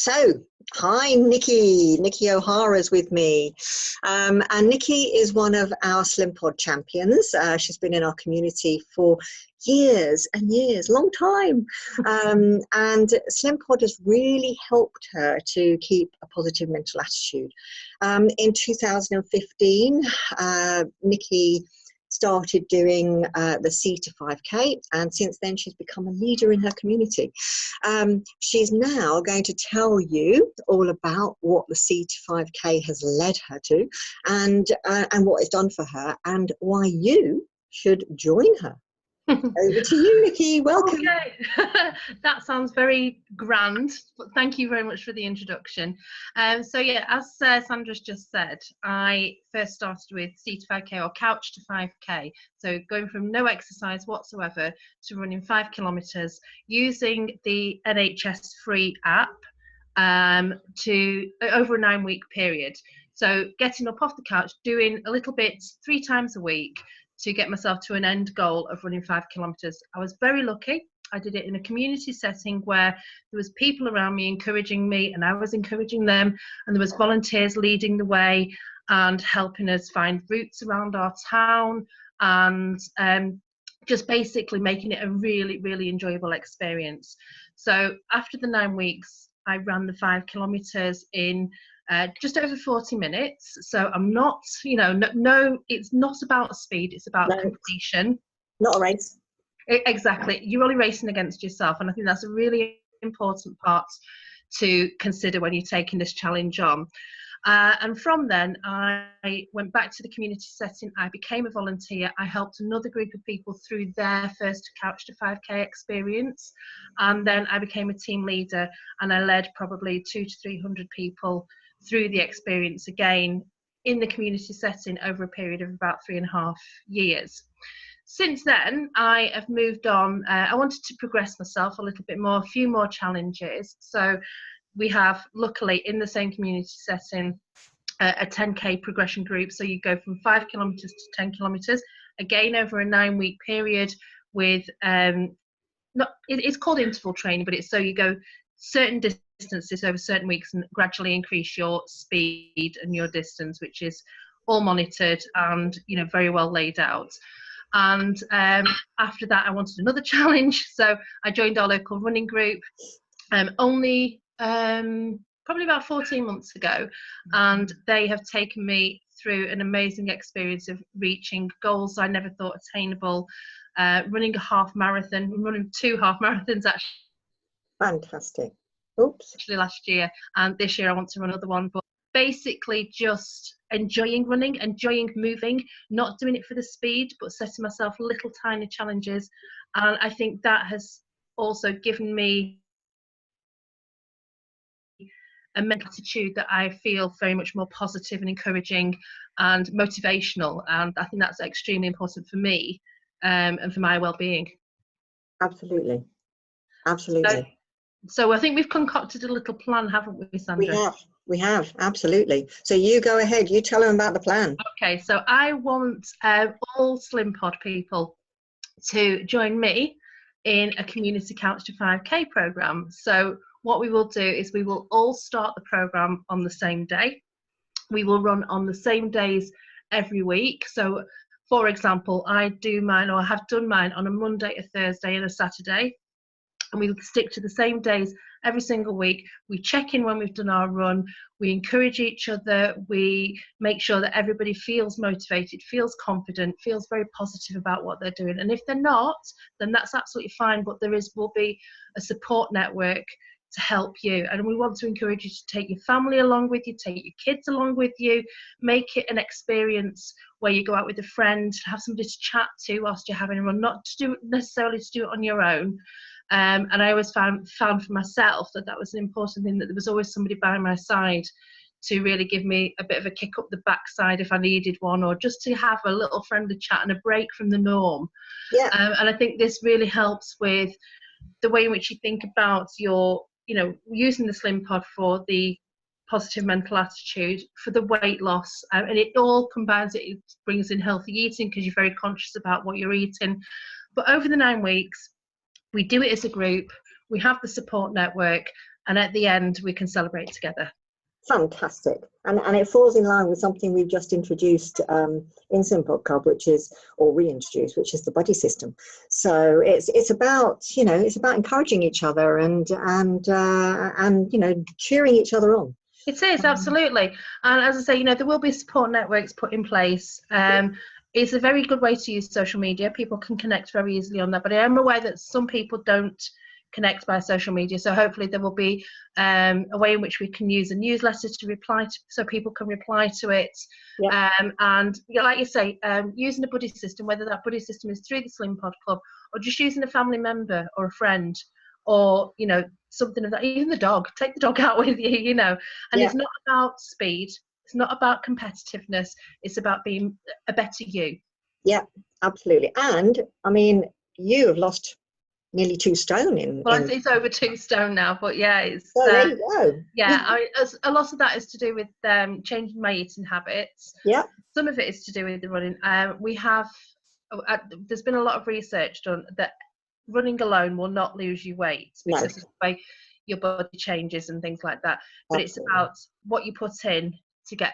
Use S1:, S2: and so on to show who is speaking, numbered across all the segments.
S1: So, hi, Nikki O'Hara's with me. And Nikki is one of our Slimpod champions. She's been in our community for years and years, long time. And Slimpod has really helped her to keep a positive mental attitude. In 2015, Nikki started doing the C25K, and since then she's become a leader in her community. She's now going to tell you all about what the C25K has led her to, and what it's done for her, and why you should join her. Over to you, Nikki. Welcome.
S2: Okay. That sounds very grand, but thank you very much for the introduction. So yeah, as Sandra's just said, I first started with C25K, or couch to 5K. So going from no exercise whatsoever to running 5 kilometers using the NHS free app to over a 9-week period. So getting up off the couch, doing a little bit 3 times a week, to get myself to an end goal of running 5 kilometers. I was very lucky. I did it in a community setting where there was people around me encouraging me, and I was encouraging them, and there was volunteers leading the way and helping us find routes around our town, and just basically making it a really, really enjoyable experience. So after the 9 weeks, I ran the 5 kilometers in just over 40 minutes. So I'm not, no, it's not about speed, it's about completion.
S1: Not a race.
S2: Exactly. You're only racing against yourself. And I think that's a really important part to consider when you're taking this challenge on. And from then, I went back to the community setting. I became a volunteer. I helped another group of people through their first couch to 5K experience. And then I became a team leader, and I led probably 200 to 300 people through the experience again in the community setting over a period of about 3.5 years. Since then, I have moved on. I wanted to progress myself a little bit more, a few more challenges. So we have, luckily, in the same community setting, a 10K progression group. So you go from 5 kilometers to 10 kilometers, again over a 9-week period with, it's called interval training, but it's so you go certain distances over certain weeks and gradually increase your speed and your distance, which is all monitored and very well laid out. And after that, I wanted another challenge, so I joined our local running group only probably about 14 months ago, and they have taken me through an amazing experience of reaching goals I never thought attainable, running a half marathon, running 2 half marathons actually.
S1: Fantastic. Oops.
S2: Actually last year, and this year I want to run another one, but basically just enjoying running, enjoying moving, not doing it for the speed, but setting myself little tiny challenges. And I think that has also given me a mental attitude that I feel very much more positive and encouraging and motivational, and I think that's extremely important for me and for my well-being.
S1: Absolutely.
S2: So I think we've concocted a little plan, haven't we, Sandra?
S1: We have, absolutely. So you go ahead, you tell them about the plan.
S2: Okay, so I want all Slimpod people to join me in a community couch to 5K program. So what we will do is we will all start the program on the same day. We will run on the same days every week. So for example, I do mine, or have done mine, on a Monday, a Thursday and a Saturday. And we stick to the same days every single week. We check in when we've done our run. We encourage each other. We make sure that everybody feels motivated, feels confident, feels very positive about what they're doing. And if they're not, then that's absolutely fine. But will be a support network to help you. And we want to encourage you to take your family along with you, take your kids along with you, make it an experience where you go out with a friend, have somebody to chat to whilst you're having a run, not to do necessarily to do it on your own. And I always found for myself that was an important thing, that there was always somebody by my side to really give me a bit of a kick up the backside if I needed one, or just to have a little friendly chat and a break from the norm.
S1: Yeah.
S2: And I think this really helps with the way in which you think about your, using the Slimpod for the positive mental attitude, for the weight loss, and it all combines it. It brings in healthy eating because you're very conscious about what you're eating. But over the 9 weeks, we do it as a group. We have the support network, and at the end we can celebrate together.
S1: Fantastic. And it falls in line with something we've just introduced in Slimpod Club, or reintroduced, which is the buddy system. So it's about, you know, it's about encouraging each other and you know, cheering each other on.
S2: It is, absolutely. And as I say, you know, there will be support networks put in place. It's a very good way to use social media. People can connect very easily on that, but I am aware that some people don't connect by social media, so hopefully there will be a way in which we can use a newsletter to reply to, so people can reply to it.
S1: Yep.
S2: And yeah, like you say, using a buddy system, whether that buddy system is through the Slimpod Club or just using a family member or a friend, or, you know, something of that, even the dog, take the dog out with you, you know. And it's not about speed, it's not about competitiveness, it's about being a better you.
S1: Yeah, absolutely. And I mean, you have lost nearly 2 stone
S2: it's over 2 stone now, but yeah, it's
S1: there you go.
S2: Yeah, a lot of that is to do with changing my eating habits.
S1: Yeah.
S2: Some of it is to do with the running. We have there's been a lot of research done that running alone will not lose you weight, because of the way your body changes and things like that. But it's about what you put in to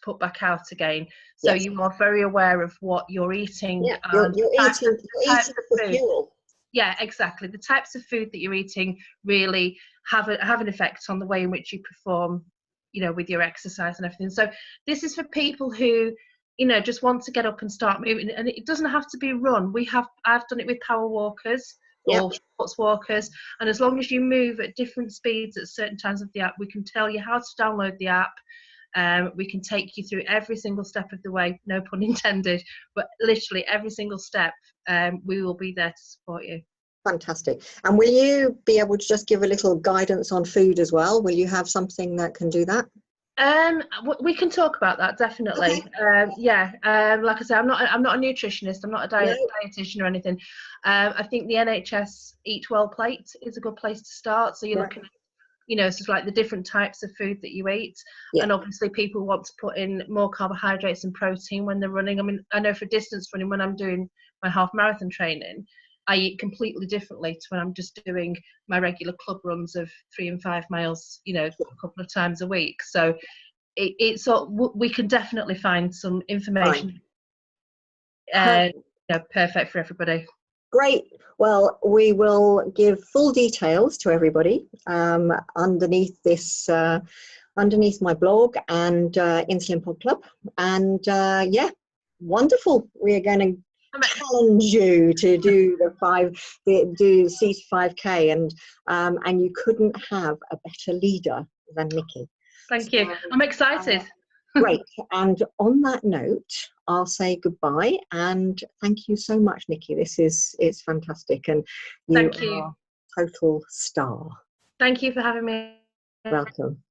S2: put back out again. So you are very aware of what you're eating.
S1: Yeah, you're eating for fuel.
S2: Yeah, exactly. The types of food that you're eating really have an effect on the way in which you perform, you know, with your exercise and everything. So this is for people who, you know, just want to get up and start moving. And it doesn't have to be run. I've done it with power walkers or sports walkers. And as long as you move at different speeds at certain times of the app, we can tell you how to download the app. We can take you through every single step of the way, no pun intended, but literally every single step. We will be there to support you.
S1: Fantastic. And will you be able to just give a little guidance on food as well? Will you have something that can do that?
S2: We can talk about that, definitely. Okay. Like I say, I'm not a nutritionist, I'm not a dietitian or anything. I think the NHS Eat Well plate is a good place to start. So you're looking at, you know, sort of like the different types of food that you eat. And obviously people want to put in more carbohydrates and protein when they're running. I mean, I know for distance running, when I'm doing my half marathon training, I eat completely differently to when I'm just doing my regular club runs of 3 and 5 miles, you know, a couple of times a week. So it's we can definitely find some information perfect for everybody.
S1: Great. Well, we will give full details to everybody underneath this, underneath my blog and in Slimpod Club. And wonderful. We are going to challenge you to do do C25K, and you couldn't have a better leader than Nikki.
S2: Thank you. I'm excited.
S1: Great. And on that note, I'll say goodbye and thank you so much, Nikki. It's fantastic, and you are a total star.
S2: Thank you for having me.
S1: Welcome.